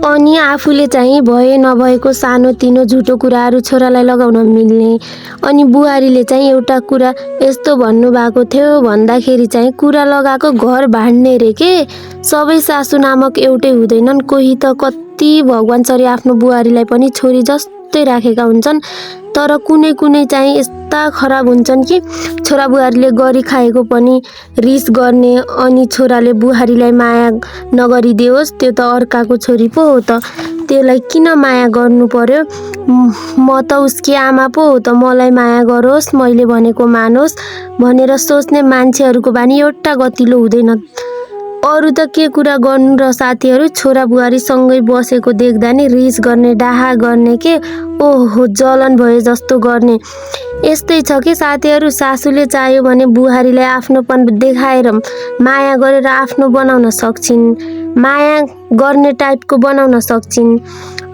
अनि आफूले चाहिँ भए नभएको सानोतिनो झुटो कुराहरू छोरालाई लगाउन मिल्ने। अनि बुहारीले चाहिँ एउटा कुरा यस्तो भन्नुभएको थियो भन्दाखेरि चाहिँ कुरा लगाएको घर भाँड्ने रे के। सबै सासु नामक एउटै हुँदैनन्। कोही त कति भगवानसरी आफ्नो बुहारीलाई पनि छोरी जस्तै राखेका हुन्छन्, तर कुनै कुनै चाहिँ यस्ता खराब हुन्छन् कि छोरा बुहारीले गरी खाएको पनि रिस गर्ने। अनि छोराले बुहारीलाई माया नगरिदियोस्, त्यो त अर्काको छोरी पो हो त, त्यसलाई किन माया गर्नु पर्यो, म त उसकी आमा पो हो त, मलाई माया गरोस्, मैले भनेको मानोस् भनेर सोच्ने मान्छेहरूको बानी एउटा गतिलो हुँदैन। अरू त के कुरा गर्नु र साथीहरू छोरा बुहारी सँगै बसेको देख्दा नि रिस गर्ने, डाहा गर्ने के, ओहो जलन भए जस्तो गर्ने। यस्तै छ कि साथीहरू, सासूले चाह्यो भने बुहारीलाई आफ्नोपन देखाएर माया गरेर आफ्नो बनाउन सक्छिन्, माया गर्ने टाइपको बनाउन सक्छिन्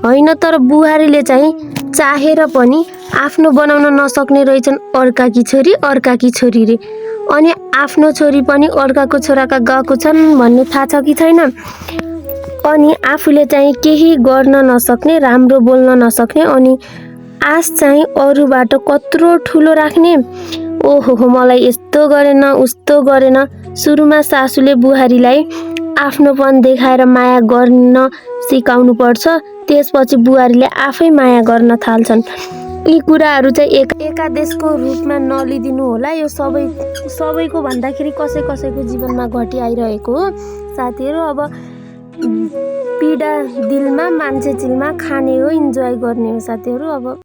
होइन। तर बुहारीले चाहिँ चाहेर पनि आफ्नो बनाउन नसक्ने रहेछन् अर्काकी छोरी, अर्काकी छोरी रे। अनि आफ्नो छोरी पनि अर्काको छोराका गएको छन् भन्ने थाहा छ कि छैन। अनि आफूले चाहिँ केही गर्न नसक्ने, राम्रो बोल्न नसक्ने, अनि आश चाहिँ अरूबाट कत्रो ठुलो राख्ने। ओहो मलाई यस्तो गरेन, उस्तो गरेन। सुरुमा सासूले बुहारीलाई आफ्नोपन देखाएर माया गर्न सिकाउनु पर्छ, त्यसपछि बुहारीले आफै माया गर्न थाल्छन्। यी कुराहरू चाहिँ एकादेशको रूपमा नलिदिनु होला। यो सबैको भन्दाखेरि कसै कसैको जीवनमा घटिआइरहेको हो साथीहरू। अब पीडा दिलमा, मान्छे चिलमा खाने हो, इन्जोय गर्ने हो साथीहरू। अब